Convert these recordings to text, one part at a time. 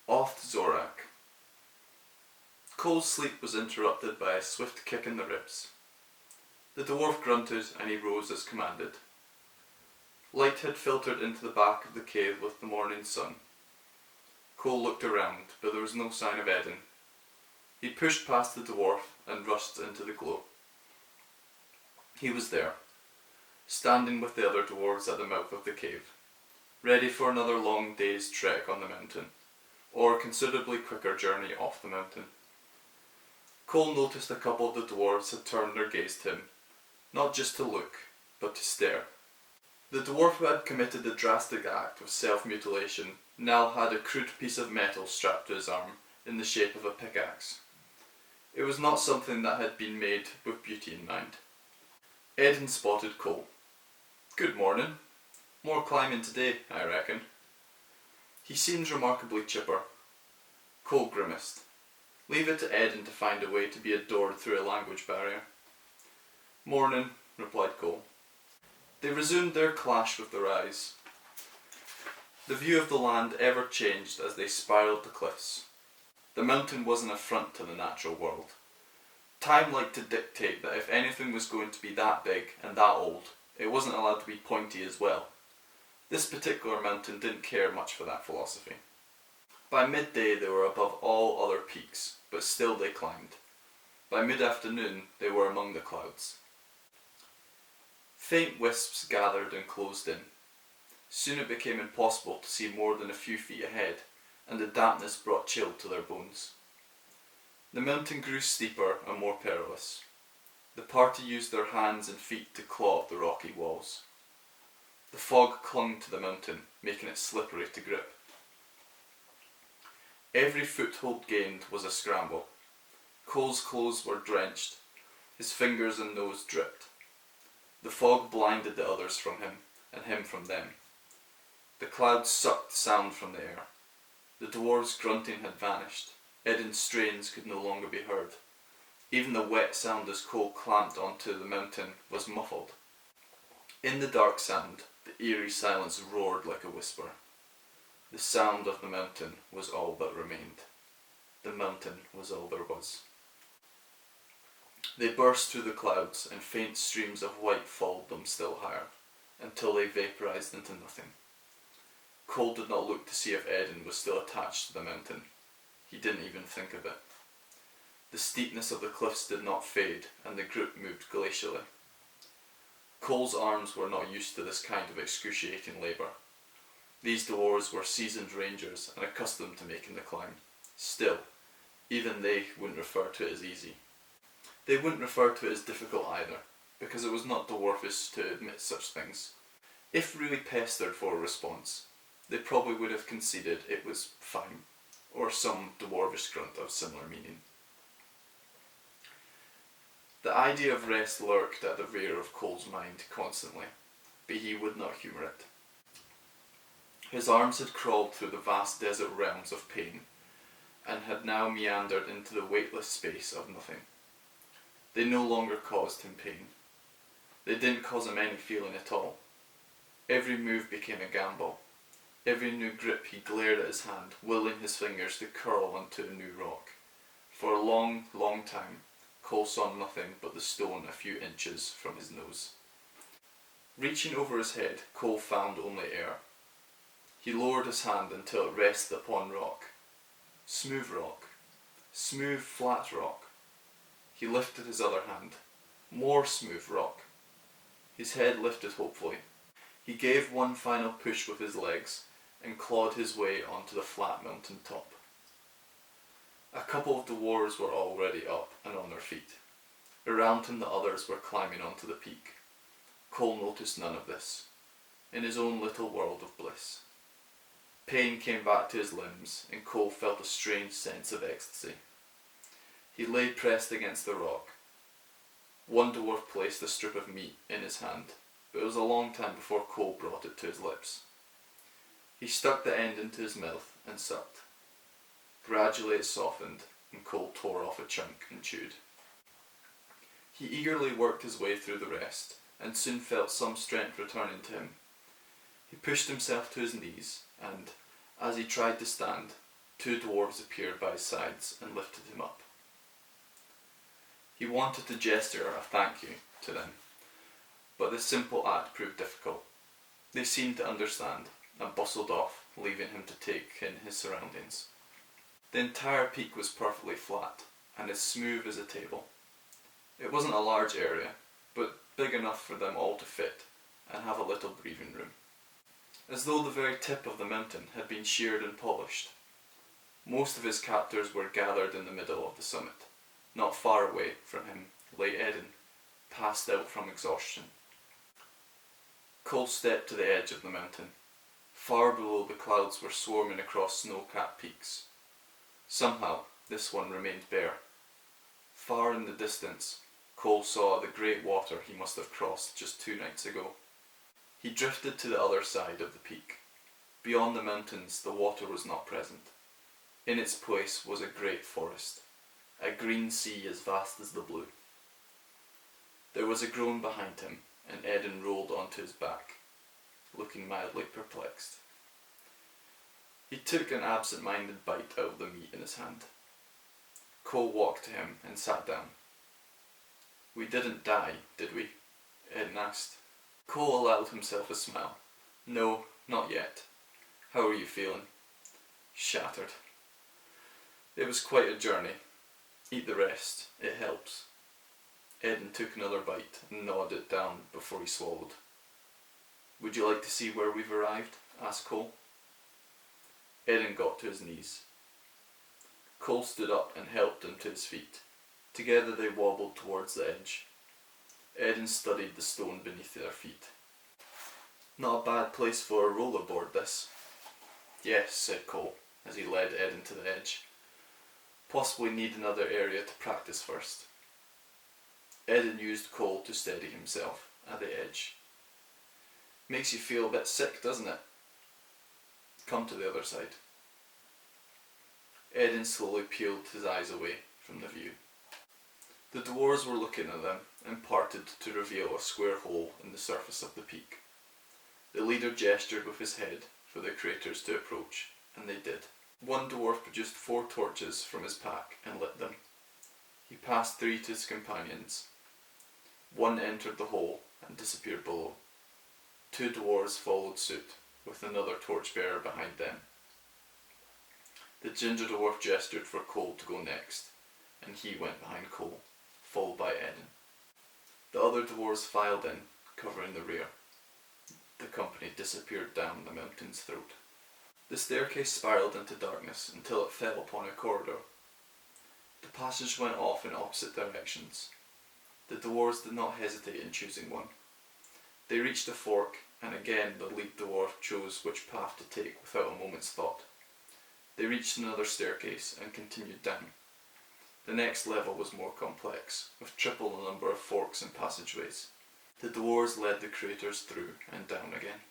Oth-Zorak. Cole's sleep was interrupted by a swift kick in the ribs. The dwarf grunted and he rose as commanded. Light had filtered into the back of the cave with the morning sun. Cole looked around, but there was no sign of Eden. He pushed past the dwarf and rushed into the glow. He was there, standing with the other dwarves at the mouth of the cave, ready for another long day's trek on the mountain, or a considerably quicker journey off the mountain. Cole noticed a couple of the dwarves had turned their gaze to him, not just to look, but to stare. The dwarf who had committed the drastic act of self-mutilation now had a crude piece of metal strapped to his arm in the shape of a pickaxe. It was not something that had been made with beauty in mind. Eden spotted Cole. "Good morning. More climbing today, I reckon." "He seems remarkably chipper." Cole grimaced. Leave it to Eden to find a way to be adored through a language barrier. "Morning," replied Cole. They resumed their clash with their eyes. The view of the land ever changed as they spiralled the cliffs. The mountain was an affront to the natural world. Time liked to dictate that if anything was going to be that big and that old, it wasn't allowed to be pointy as well. This particular mountain didn't care much for that philosophy. By midday they were above all other peaks, but still they climbed. By mid-afternoon they were among the clouds. Faint wisps gathered and closed in. Soon it became impossible to see more than a few feet ahead, and the dampness brought chill to their bones. The mountain grew steeper and more perilous. The party used their hands and feet to claw up the rocky walls. The fog clung to the mountain, making it slippery to grip. Every foothold gained was a scramble. Cole's clothes were drenched, his fingers and nose dripped. The fog blinded the others from him, and him from them. The clouds sucked sound from the air. The dwarves' grunting had vanished. Eden's strains could no longer be heard. Even the wet sound as Cole clamped onto the mountain was muffled. In the dark sound, the eerie silence roared like a whisper. The sound of the mountain was all that remained. The mountain was all there was. They burst through the clouds, and faint streams of white followed them still higher, until they vaporized into nothing. Cole did not look to see if Eden was still attached to the mountain. He didn't even think of it. The steepness of the cliffs did not fade, and the group moved glacially. Cole's arms were not used to this kind of excruciating labour. These dwarves were seasoned rangers and accustomed to making the climb. Still, even they wouldn't refer to it as easy. They wouldn't refer to it as difficult either, because it was not dwarfish to admit such things. If really pestered for a response, they probably would have conceded it was fine, or some dwarvish grunt of similar meaning. The idea of rest lurked at the rear of Cole's mind constantly, but he would not humour it. His arms had crawled through the vast desert realms of pain, and had now meandered into the weightless space of nothing. They no longer caused him pain. They didn't cause him any feeling at all. Every move became a gamble. Every new grip he glared at his hand, willing his fingers to curl onto a new rock. For a long, long time, Cole saw nothing but the stone a few inches from his nose. Reaching over his head, Cole found only air. He lowered his hand until it rested upon rock. Smooth rock. Smooth, flat rock. He lifted his other hand. More smooth rock. His head lifted hopefully. He gave one final push with his legs and clawed his way onto the flat mountain top. A couple of dwarves were already up and on their feet. Around him the others were climbing onto the peak. Cole noticed none of this, in his own little world of bliss. Pain came back to his limbs, and Cole felt a strange sense of ecstasy. He lay pressed against the rock. One dwarf placed a strip of meat in his hand, but it was a long time before Cole brought it to his lips. He stuck the end into his mouth and sucked. Gradually it softened, and Cole tore off a chunk and chewed. He eagerly worked his way through the rest, and soon felt some strength returning to him. He pushed himself to his knees, and, as he tried to stand, 2 dwarves appeared by his sides and lifted him up. He wanted to gesture a thank you to them, but this simple act proved difficult. They seemed to understand and bustled off, leaving him to take in his surroundings. The entire peak was perfectly flat and as smooth as a table. It wasn't a large area, but big enough for them all to fit and have a little breathing room. As though the very tip of the mountain had been sheared and polished. Most of his captors were gathered in the middle of the summit. Not far away from him lay Eden, passed out from exhaustion. Cole stepped to the edge of the mountain. Far below, the clouds were swarming across snow-capped peaks. Somehow, this one remained bare. Far in the distance, Cole saw the great water he must have crossed just 2 nights ago. He drifted to the other side of the peak. Beyond the mountains, the water was not present. In its place was a great forest, a green sea as vast as the blue. There was a groan behind him, and Eden rolled onto his back, looking mildly perplexed. He took an absent-minded bite out of the meat in his hand. Cole walked to him and sat down. "We didn't die, did we?" Eden asked. Cole allowed himself a smile. "No, not yet. How are you feeling?" "Shattered." "It was quite a journey. Eat the rest, it helps." Eden took another bite and gnawed it down before he swallowed. "Would you like to see where we've arrived?" asked Cole. Eden got to his knees. Cole stood up and helped him to his feet. Together they wobbled towards the edge. Eden studied the stone beneath their feet. "Not a bad place for a rollerboard, this." "Yes," said Cole, as he led Eden to the edge. "Possibly need another area to practice first." Eden used Cole to steady himself at the edge. "Makes you feel a bit sick, doesn't it?" "Come to the other side." Eden slowly peeled his eyes away from the view. The dwarves were looking at them and parted to reveal a square hole in the surface of the peak. The leader gestured with his head for the creators to approach, and they did. One dwarf produced 4 torches from his pack and lit them. He passed 3 to his companions. One entered the hole and disappeared below. 2 dwarves followed suit, with another torchbearer behind them. The ginger dwarf gestured for Cole to go next, and he went behind Cole, followed by Eden. The other dwarves filed in, covering the rear. The company disappeared down the mountain's throat. The staircase spiraled into darkness until it fell upon a corridor. The passage went off in opposite directions. The dwarves did not hesitate in choosing one. They reached a fork, and again the lead dwarf chose which path to take without a moment's thought. They reached another staircase and continued down. The next level was more complex, with triple the number of forks and passageways. The dwarves led the creators through and down again.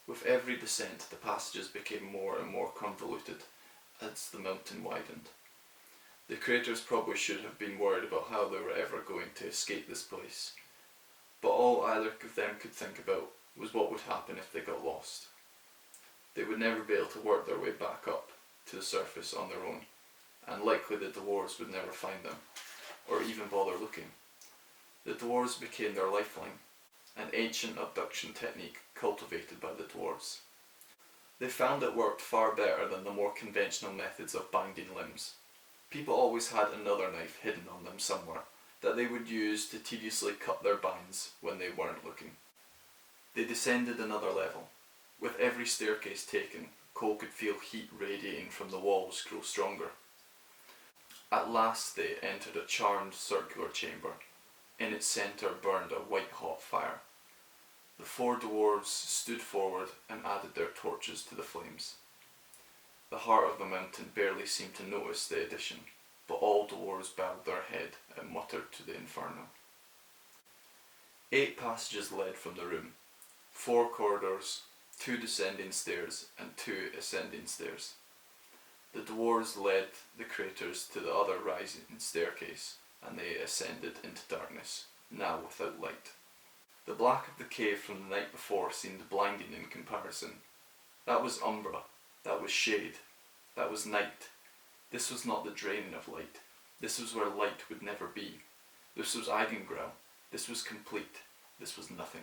With every descent, the passages became more and more convoluted as the mountain widened. The creators probably should have been worried about how they were ever going to escape this place, but all either of them could think about was what would happen if they got lost. They would never be able to work their way back up to the surface on their own, and likely the dwarves would never find them, or even bother looking. The dwarves became their lifeline, an ancient abduction technique cultivated by the dwarves. They found it worked far better than the more conventional methods of binding limbs. People always had another knife hidden on them somewhere that they would use to tediously cut their binds when they weren't looking. They descended another level. With every staircase taken, Cole could feel heat radiating from the walls grow stronger. At last they entered a charmed circular chamber. In its centre burned a white-hot fire. The 4 dwarves stood forward and added their torches to the flames. The heart of the mountain barely seemed to notice the addition, but all dwarves bowed their head and muttered to the inferno. 8 passages led from the room, 4 corridors, 2 descending stairs and 2 ascending stairs. The dwarves led the creators to the other rising staircase, and they ascended into darkness, now without light. The black of the cave from the night before seemed blinding in comparison. That was umbra, that was shade That was night. This was not the draining of light. This was where light would never be. This was Eigengrau. This was complete. This was nothing.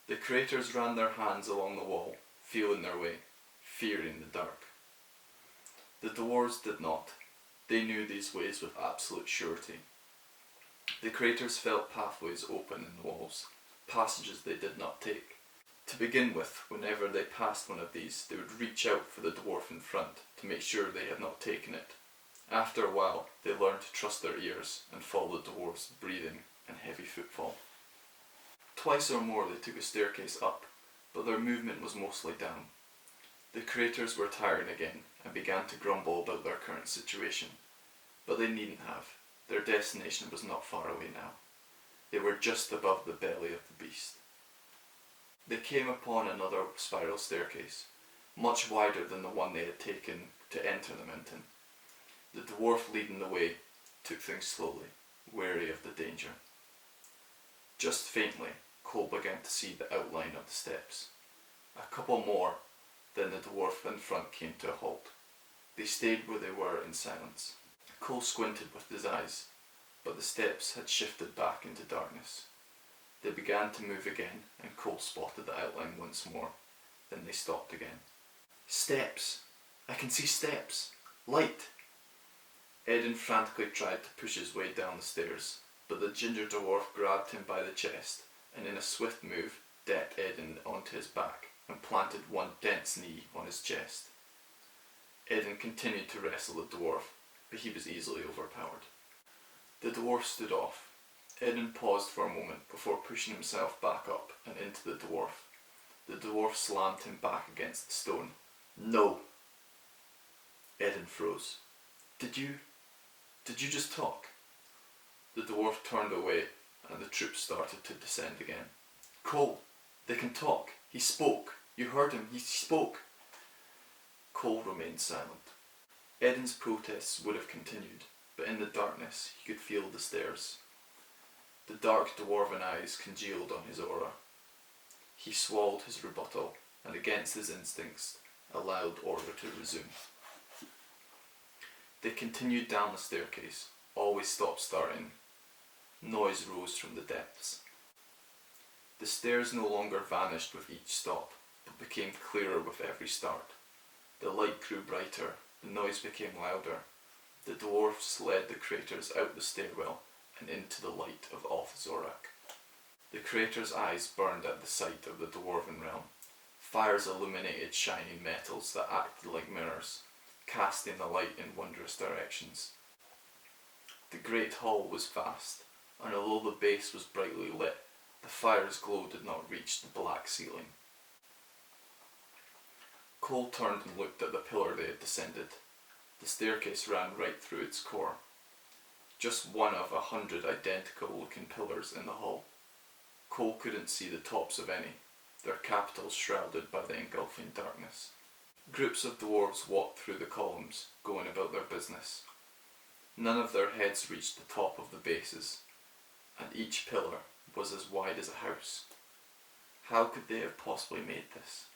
The creators ran their hands along the wall, feeling their way, fearing the dark. The dwarves did not. They knew these ways with absolute surety. The creators felt pathways open in the walls, passages they did not take. To begin with, whenever they passed one of these, they would reach out for the dwarf in front to make sure they had not taken it. After a while, they learned to trust their ears and follow the dwarf's breathing and heavy footfall. Twice or more they took a staircase up, but their movement was mostly down. The creators were tired again and began to grumble about their current situation. But they needn't have. Their destination was not far away now. They were just above the belly of the beast. They came upon another spiral staircase, much wider than the one they had taken to enter the mountain. The dwarf leading the way took things slowly, wary of the danger. Just faintly, Cole began to see the outline of the steps. A couple more, then the dwarf in front came to a halt. They stayed where they were in silence. Cole squinted with his eyes, but the steps had shifted back into darkness. They began to move again, and Cole spotted the outline once more. Then they stopped again. Steps! I can see steps! Light! Eden frantically tried to push his way down the stairs, but the ginger dwarf grabbed him by the chest, and in a swift move, decked Eden onto his back, and planted one dense knee on his chest. Eden continued to wrestle the dwarf, but he was easily overpowered. The dwarf stood off. Eden paused for a moment before pushing himself back up and into the dwarf. The dwarf slammed him back against the stone. No! Eden froze. Did you just talk? The dwarf turned away and the troops started to descend again. Cole, they can talk. He spoke. You heard him. He spoke. Cole remained silent. Eden's protests would have continued, but in the darkness he could feel the stairs. The dark dwarven eyes congealed on his aura. He swallowed his rebuttal, and against his instincts, allowed order to resume. They continued down the staircase, always stop-starting. Noise rose from the depths. The stairs no longer vanished with each stop, but became clearer with every start. The light grew brighter, the noise became louder. The dwarfs led the creators out the stairwell and into the light of Oth-Zorak. The creators' eyes burned at the sight of the dwarven realm. Fires illuminated shining metals that acted like mirrors, casting the light in wondrous directions. The great hall was vast, and although the base was brightly lit, the fire's glow did not reach the black ceiling. Cole turned and looked at the pillar they had descended. The staircase ran right through its core. Just one of 100 identical-looking pillars in the hall. Cole couldn't see the tops of any, their capitals shrouded by the engulfing darkness. Groups of dwarves walked through the columns, going about their business. None of their heads reached the top of the bases, and each pillar was as wide as a house. How could they have possibly made this?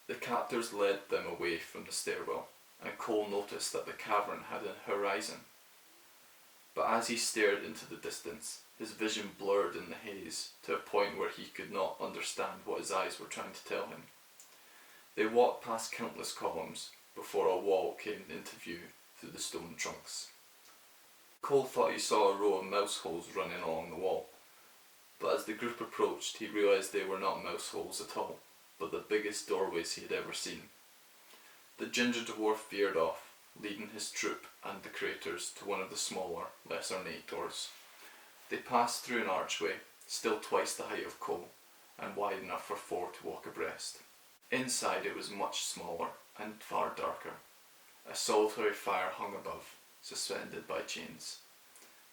The captors led them away from the stairwell, and Cole noticed that the cavern had a horizon. But as he stared into the distance, his vision blurred in the haze to a point where he could not understand what his eyes were trying to tell him. They walked past countless columns before a wall came into view through the stone trunks. Cole thought he saw a row of mouse holes running along the wall, but as the group approached he realised they were not mouse holes at all, but the biggest doorways he had ever seen. The ginger dwarf veered off, leading his troop and the creators to one of the smaller, less ornate doors. They passed through an archway, still twice the height of Cole, and wide enough for four to walk abreast. Inside it was much smaller and far darker. A solitary fire hung above, suspended by chains.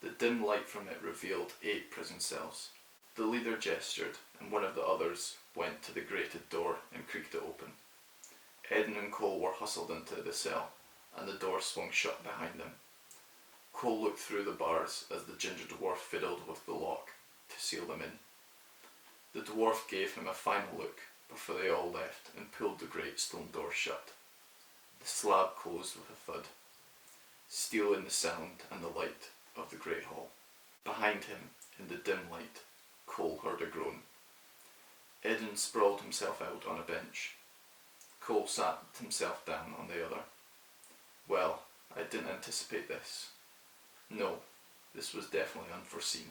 The dim light from it revealed 8 prison cells. The leader gestured, and one of the others went to the grated door and creaked it open. Eden and Cole were hustled into the cell, and the door swung shut behind them. Cole looked through the bars as the ginger dwarf fiddled with the lock to seal them in. The dwarf gave him a final look before they all left and pulled the great stone door shut. The slab closed with a thud, stealing the sound and the light of the great hall. Behind him, in the dim light, Cole heard a groan. Eden sprawled himself out on a bench. Cole sat himself down on the other. Well, I didn't anticipate this. No, this was definitely unforeseen.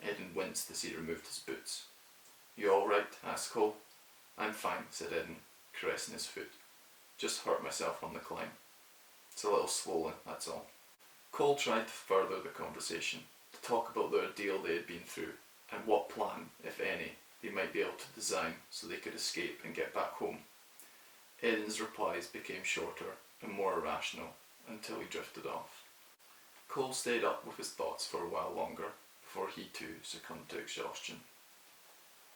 Eden winced as he removed his boots. You all right? Asked Cole. I'm fine, said Eden, caressing his foot. Just hurt myself on the climb. It's a little swollen, that's all. Cole tried to further the conversation, to talk about the ordeal they had been through, and what plan, if any, they might be able to design so they could escape and get back home. Eden's replies became shorter and more irrational until he drifted off. Cole stayed up with his thoughts for a while longer before he too succumbed to exhaustion.